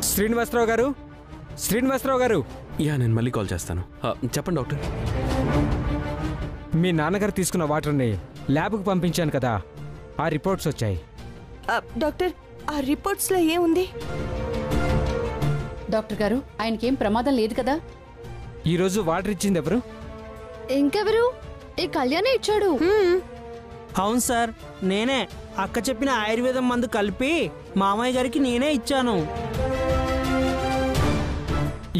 శ్రీనివాసరావు గారు, శ్రీనివాసరావు గారు. నేను మళ్ళీ కాల్ చేస్తాను. చెప్పండి డాక్టర్. మీ నాన్నగారు తీసుకున్న వాటర్ని ల్యాబ్కు పంపించాను కదా, ఆ రిపోర్ట్స్ వచ్చాయి. డాక్టర్, ఆ రిపోర్ట్స్లో ఏముంది? డాక్టర్ గారు, ఆయనకేం ప్రమాదం లేదు కదా? ఈరోజు వాటర్ ఇచ్చింది ఎవరు? ఇంకెవరు? ఈ కళ్యాణే ఇచ్చాడు. అవును సార్, నేనే. అక్క చెప్పిన ఆయుర్వేదం మందు కలిపి మామయ్య గారికి నేనే ఇచ్చాను.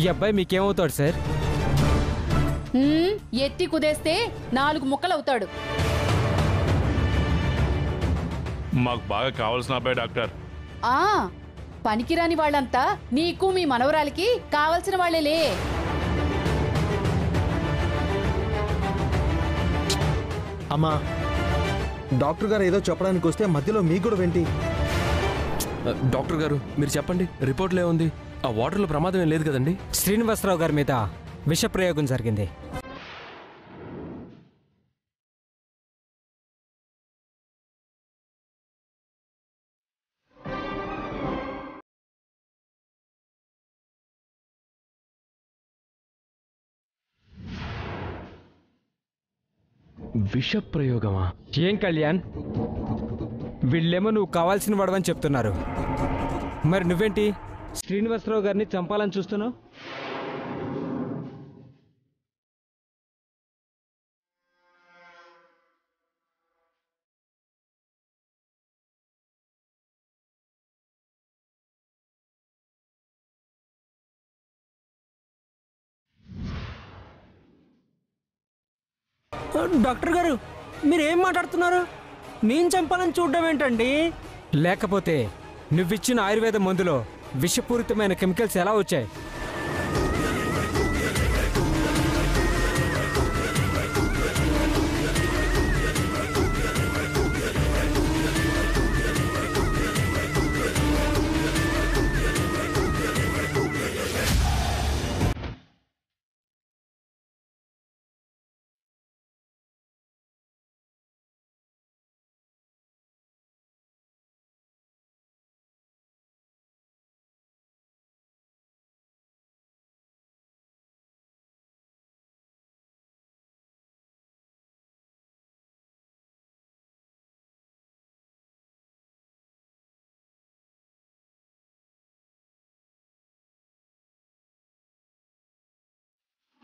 ఈ అబ్బాయి మీకేమవుతాడు సార్? ఎత్తి కుదేస్తే 4 ముక్కలవుతాడు. మాకు బాగా కావాల్సిన అబ్బాయి డాక్టర్. పనికిరాని వాళ్ళంతా నీకు మీ మనవరాలికి కావలసిన వాళ్ళేలే. అమ్మా, డాక్టర్ గారు ఏదో చెప్పడానికి వస్తే మధ్యలో మీకు కూడా వెంటి. డాక్టర్ గారు మీరు చెప్పండి, రిపోర్ట్లో ఏముంది? ఆ వాటర్లో ప్రమాదం ఏం లేదు కదండి? శ్రీనివాసరావు గారి మీద విష ప్రయోగం జరిగింది. విష ప్రయోగమా? ఏం కళ్యాణ్, వీళ్ళేమో నువ్వు కావాల్సిన వాడవని చెప్తున్నారు, మరి నువ్వేంటి శ్రీనివాసరావు గారిని చంపాలని చూస్తున్నావు? డాక్టర్ గారు, మీరేం మాట్లాడుతున్నారు? నేను చంపాలని చూడడం ఏంటండి? లేకపోతే నువ్విచ్చిన ఆయుర్వేద మందులో విషపూరితమైన కెమికల్స్ ఎలా వచ్చాయి?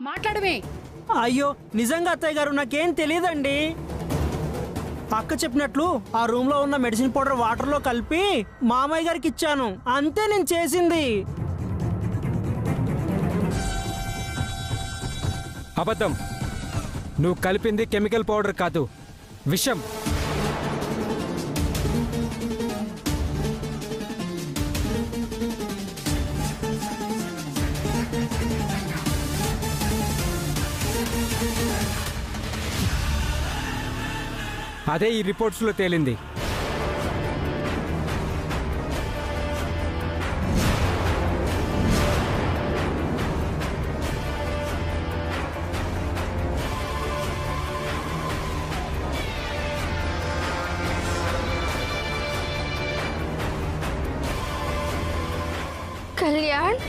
మాట్లాడమే. అయ్యో నిజంగా అత్తయ్య గారు, నాకేం తెలియదండి. అక్క చెప్పినట్లు ఆ రూమ్ లో ఉన్న మెడిసిన్ పౌడర్ వాటర్ లో కలిపి మామయ్య గారికి ఇచ్చాను, అంతే నేను చేసింది. అబద్ధం. నువ్వు కలిపింది కెమికల్ పౌడర్ కాదు, విషం. అదే ఈ రిపోర్ట్స్లో తేలింది. కళ్యాణ్,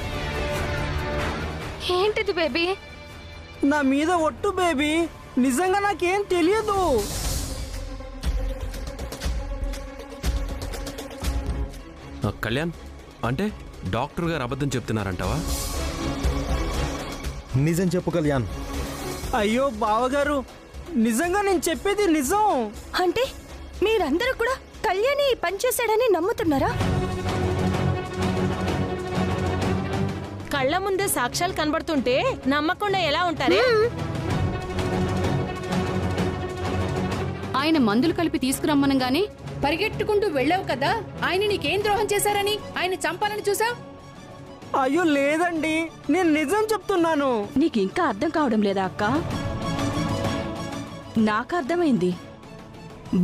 ఏంటిది బేబీ? నా మీద ఒట్టు బేబీ, నిజంగా నాకేం తెలియదు. కళ్యాణ్, అంటే డాక్టర్ గారు అబద్ధం చెప్తున్నారంటావా? నిజం చెప్పు కళ్యాణ్. అయ్యో బావగారు, నిజంగా నేను చెప్పేది నిజం. అంటే మీరందరూ కూడా కళ్యాణి పనిచేశాడని నమ్ముతున్నారా? కళ్ళ ముందే సాక్ష్యాలు కనబడుతుంటే నమ్మకుండా ఎలా ఉంటారే? ఆయన మందులు కలిపి తీసుకురమ్మనంగానే పరిగెట్టుకుంటూ వెళ్ళావు కదా, ఆయన నీకేం ద్రోహం చేశారని ఆయన చంపాలని చూసావు? అయ్యో లేదండి, నేను నిజం చెప్తున్నాను. నీకు ఇంకా అర్థం కావడం లేదా అక్క? నాకు అర్థమైంది.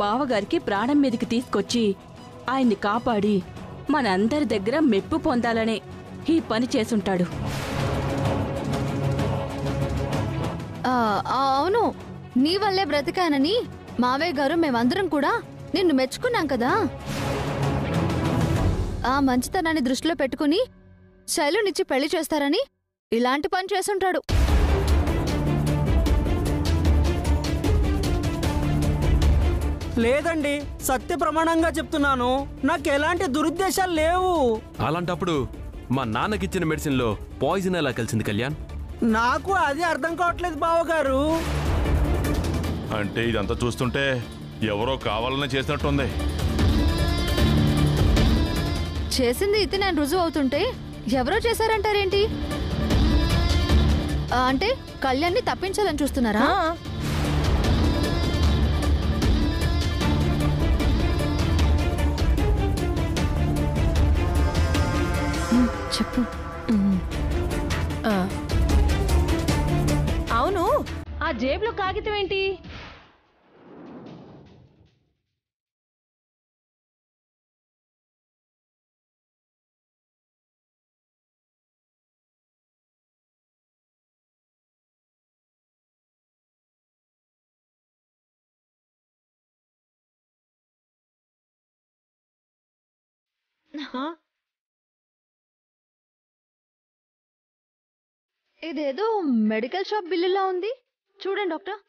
బావగారికి ప్రాణం మీదకి తీసుకొచ్చి ఆయన్ని కాపాడి మనందరి దగ్గర మెప్పు పొందాలనే ఈ పని చేసుంటాడు. అవును, నీ వల్లే బ్రతికానని మావయ్య గారు మేమందరం కూడా నిన్ను మెచ్చుకున్నాం కదా. ఆ మంచితనాన్ని దృష్టిలో పెట్టుకుని శైలునిచ్చి పెళ్లి చేస్తారని ఇలాంటి పని చేసుంటాడు. లేదండి, సత్య ప్రమాణంగా చెప్తున్నాను, నాకు ఎలాంటి దురుద్దేశాలు లేవు. అలాంటప్పుడు మా నాన్నకిచ్చిన మెడిసిన్లో పాయిజన్ ఎలా కలిసింది కళ్యాణ్? నాకు అది అర్థం కావట్లేదు బావగారు. అంటే ఇదంతా చూస్తుంటే ఎవరో కావాలని చేసినట్టుంది. చేసింది ఇతనే రుజువు అవుతుంటే ఎవరో చేశారంటారేంటి? అంటే కళ్యాణ్ని తప్పించాలని చూస్తున్నారా? చెప్పు. అవును, ఆ జేబులో కాగితం ఏంటి? ఇదేదో మెడికల్ షాప్ బిల్లులా ఉంది. చూడండి డాక్టర్.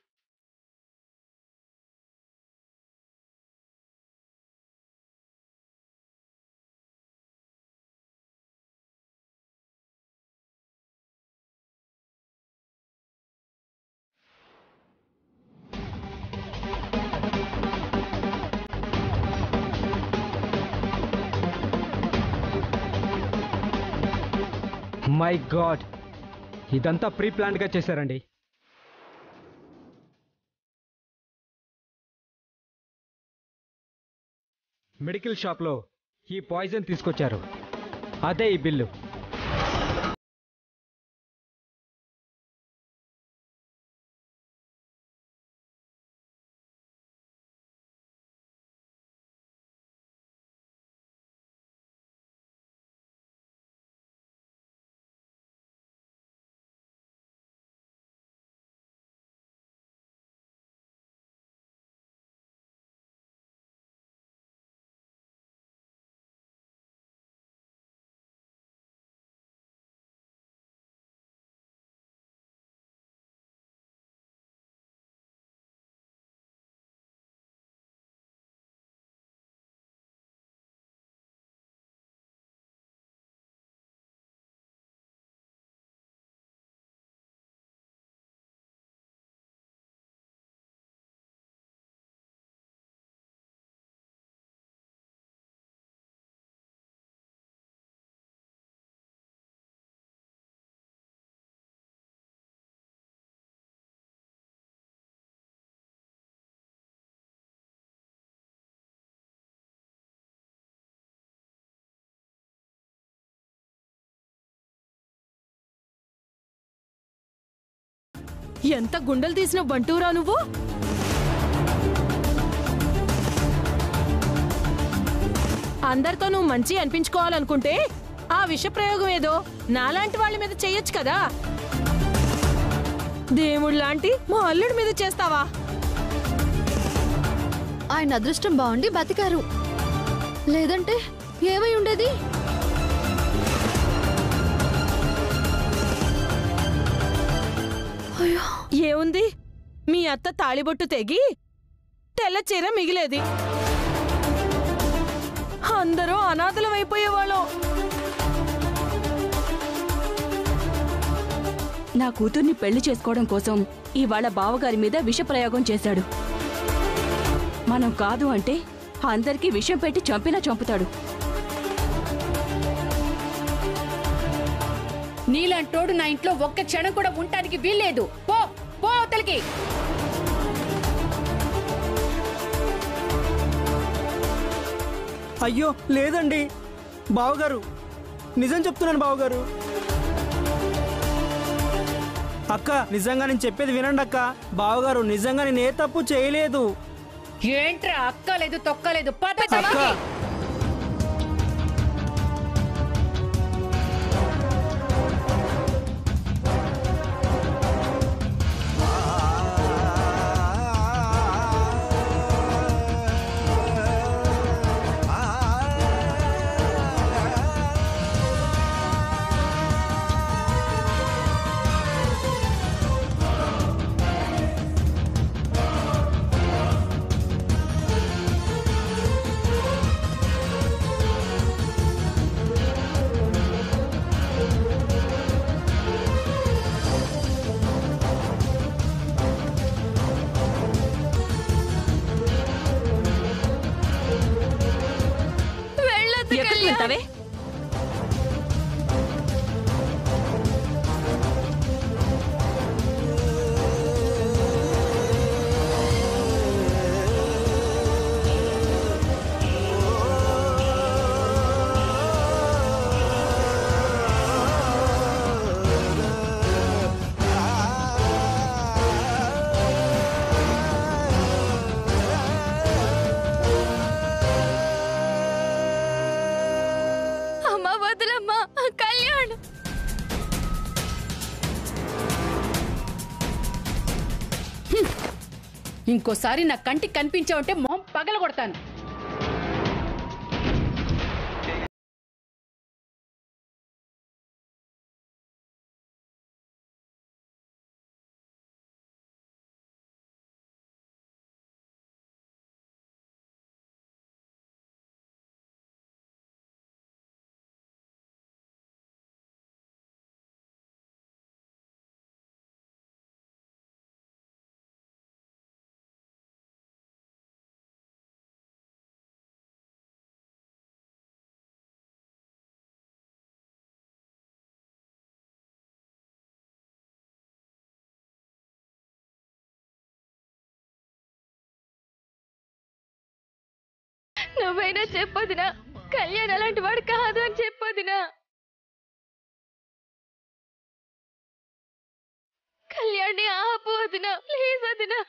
మై గాడ్, ఇదంతా ప్రీ ప్లాన్డ్గా చేశారండి. మెడికల్ షాప్లో ఈ పాయిజన్ తీసుకొచ్చారు, అదే ఈ బిల్లు. ఎంత గుండెలు తీసిన బంటూరా నువ్వు! అందరితో నువ్వు మంచి అనిపించుకోవాలనుకుంటే ఆ విష ప్రయోగం ఏదో నాలాంటి వాళ్ళ మీద చెయ్యొచ్చు కదా. దేవుడు లాంటి మా అల్లుడి మీద చేస్తావా? ఆయన అదృష్టం బాగుండి బతికారు, లేదంటే ఏమై ఉండేది? ఏముంది, మీ అత్త తాళిబొట్టు తెగి తెల్ల చీర మిగిలేది. అందరూ అనాథలమైపోయేవాళ్ళం. నా కూతుర్ని పెళ్లి చేసుకోవడం కోసం ఇవాళ బావగారి మీద విషప్రయోగం చేశాడు. మనం కాదు అంటే అందరికీ విషం పెట్టి చంపినా చంపుతాడు. నీలాంటోడు నా ఇంట్లో ఒక్క క్షణం కూడా ఉండటానికి వీల్లేదు. పో పో అవతలికి. అయ్యో లేదండి బావగారు, నిజం చెప్తున్నాను బావగారు. అక్క, నిజంగా నేను చెప్పేది వినండి అక్క. బావగారు, నిజంగా నేను ఏ తప్పు చేయలేదు. ఏంట్రా అక్కలేదు తొక్కలేదు, పద అక్క, చవాకి. ఎక్కడికి వెళ్తావే? అమ్మా వదలమ్మా కళ్యాణ్. ఇంకోసారి నా కంటికి కనిపించావంటే మొహం పగల కొడతాను. నువ్వైనా చెప్పొదినా, కళ్యాణ్ అలాంటి వాడు కాదు అని చెప్పొదినా. కళ్యాణ్ని ఆపు వదినా, ప్లీజ్ వదినా.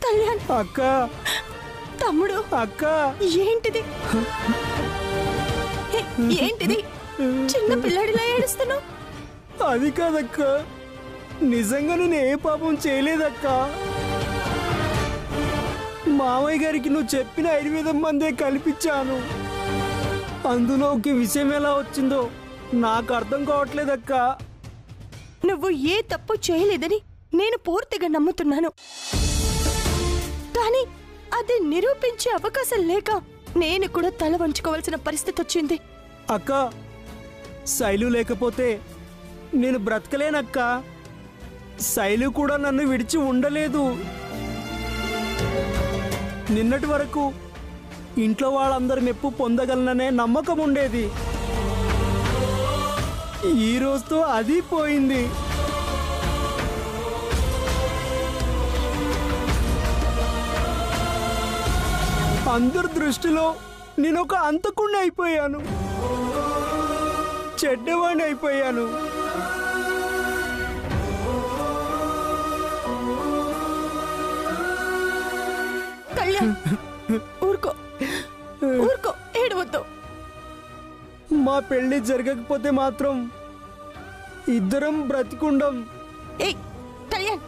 కళ్యాణ్ అక్క, తమ్ముడు, అక్క ఏంటిది? ఏంటిది? చిన్న పిల్లాడిలా ఏడుస్తున్నావు? అది కాదక్క, నిజంగా నేను ఏ పాపం చేయలేదక్క. మామయ్య గారికి నువ్వు చెప్పిన 5,000 మందే కల్పించాను. అందులోకి విషయం ఎలా వచ్చిందో నాకు అర్థం కావట్లేదక్క. నువ్వు ఏ తప్పు చేయలేదని నేను పూర్తిగా నమ్ముతున్నాను, కానీ అది నిరూపించే అవకాశం లేక నేను కూడా తల వంచుకోవాల్సిన పరిస్థితి వచ్చింది. అక్క, శైలు లేకపోతే నేను బ్రతకలేనక్క. శైలు కూడా నన్ను విడిచి ఉండలేదు. నిన్నటి వరకు ఇంట్లో వాళ్ళందరి మెప్పు పొందగలననే నమ్మకం ఉండేది. ఈ రోజుతో అది పోయింది. అందరి దృష్టిలో నేను ఒక అంతకుండా అయిపోయాను, చెడ్డవాణ్ణి అయిపోయాను. కళ్యాణ్, ఊరుకో ఊరుకో, ఏడవద్దు. మా పెళ్లి జరగకపోతే మాత్రం ఇద్దరం బ్రతికుండం. ఏయ్ కళ్యాణ్,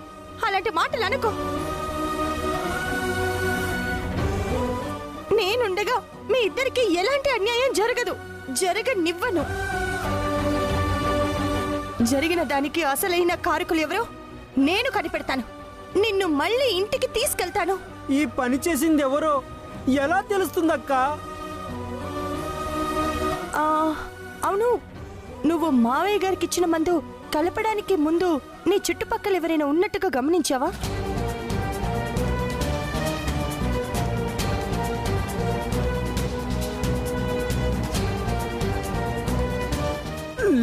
అలాంటి మాటలు అనుకో. నేనుండగా మీ ఇద్దరికి ఎలాంటి అన్యాయం జరగదు, జరగనివ్వను. జరిగిన దానికి అసలైన కారకులు ఎవరో నేను కనిపెడతాను. నిన్ను మళ్ళీ ఇంటికి తీసుకెళ్తాను. ఈ పని చేసింది ఎవరో ఎలా తెలుస్తుందక్క? అవును, నువ్వు మావయ్య గారికి ఇచ్చిన మందు కలపడానికి ముందు నీ చుట్టుపక్కల ఎవరైనా ఉన్నట్టుగా గమనించావా?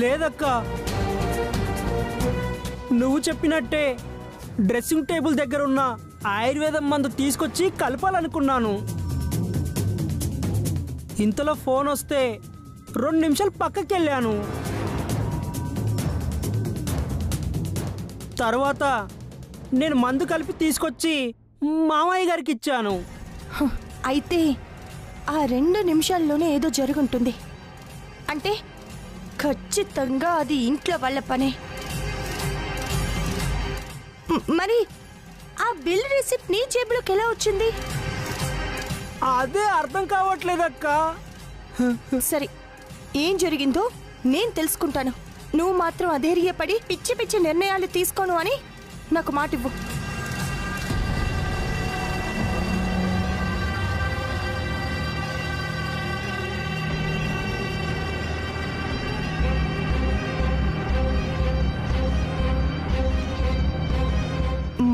లేదక్క. నువ్వు చెప్పినట్టే డ్రెస్సింగ్ టేబుల్ దగ్గర ఉన్న ఆయుర్వేదం మందు తీసుకొచ్చి కలపాలనుకున్నాను. ఇంతలో ఫోన్ వస్తే 2 నిమిషాలు పక్కకి వెళ్ళాను. తర్వాత నేను మందు కలిపి తీసుకొచ్చి మామయ్య గారికి ఇచ్చాను. అయితే ఆ 2 నిమిషాల్లోనే ఏదో జరుగుంటుంది. అంటే ఖచ్చితంగా అది ఇంట్లో వాళ్ళ పనే. మరి ఆ బిల్ రిసిప్ట్ నీ జేబులోకి ఎలా వచ్చింది? అదే అర్థం కావట్లేదక్క. సరే, ఏం జరిగిందో నేను తెలుసుకుంటాను. నువ్వు మాత్రం అధైర్యపడి పిచ్చి పిచ్చి నిర్ణయాలు తీసుకోను అని నాకు మాట ఇవ్వు.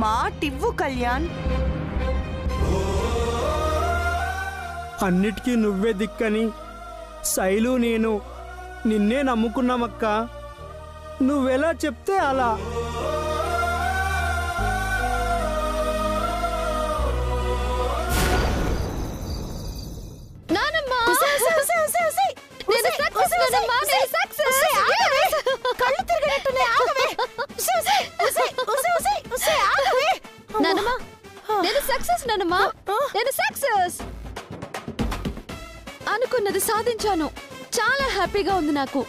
మాటివ్వు కళ్యాణ్. అన్నిటికీ నువ్వే దిక్కని శైలు నేను నిన్నే నమ్ముకున్నామక్క. నువ్వెలా చెప్తే అలా. అనుకున్నది సాధించాను. చాలా హ్యాపీగా ఉంది నాకు.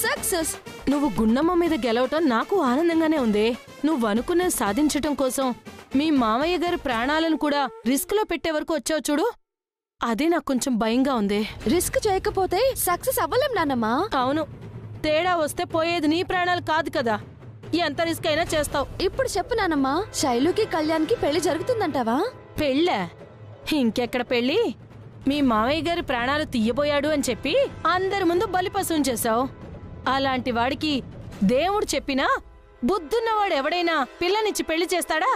సక్సెస్. నువ్వు గున్నమ్మ మీద గెలవటం నాకు ఆనందంగానే ఉంది. నువ్వు అనుకున్నది సాధించటం కోసం మీ మామయ్య గారి ప్రాణాలను కూడా రిస్క్ లో పెట్టే వరకు వచ్చావు చూడు, అదే నాకు కొంచెం భయంగా ఉంది. రిస్క్ చేయకపోతే సక్సెస్ అవ్వలేం నానమ్మా. అవును, తేడా వస్తే పోయేది నీ ప్రాణాలు కాదు కదా. ఎంత రిస్క్ అయినా చేస్తావు. ఇప్పుడు చెప్పు నానమ్మా, శైలుకి కళ్యాణ్కి పెళ్లి జరుగుతుందంటావా? పెళ్ళా? ఇంకెక్కడ పెళ్ళి? మీ మామయ్య గారి ప్రాణాలు తీయబోయాడు అని చెప్పి అందరి ముందు బలిపశువుం చేశావు. అలాంటి వాడికి దేవుడు చెప్పినా బుద్ధున్నవాడు ఎవడైనా పిల్లనిచ్చి పెళ్లి చేస్తాడా?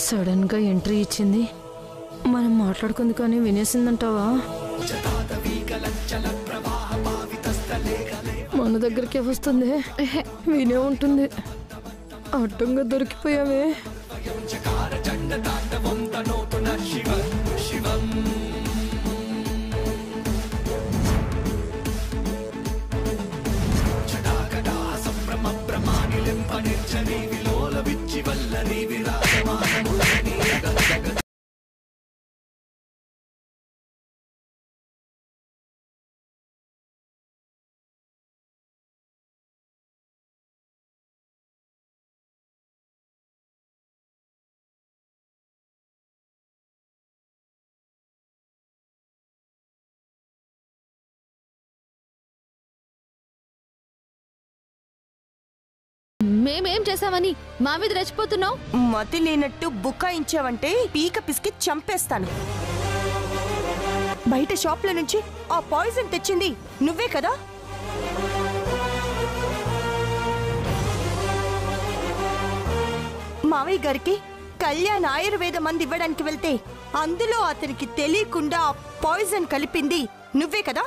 సడన్ గా ఎంట్రీ ఇచ్చింది. మనం మాట్లాడుకుంది కానీ వినేసిందంటావా? మన దగ్గరికి వస్తుంది, వినే ఉంటుంది. అడ్డంగా దొరికిపోయావే. మేమేం చేసామని మా మీద రెచ్చిపోతున్నావు? మతి లేనట్టు బుకాయించావంటే పీక పిసికి చంపేస్తాను. బయట షాప్ల నుంచి ఆ పాయిజన్ తెచ్చింది నువ్వే కదా? మావయ్య గారికి కళ్యాణ్ ఆయుర్వేద మందు ఇవ్వడానికి వెళ్తే అందులో అతనికి తెలియకుండా ఆ పాయిజన్ కలిపింది నువ్వే కదా?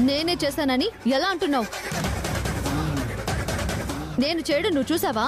నేనే చేశానని ఎలా అంటున్నావు? నేను చేయడం నువ్వు చూసావా?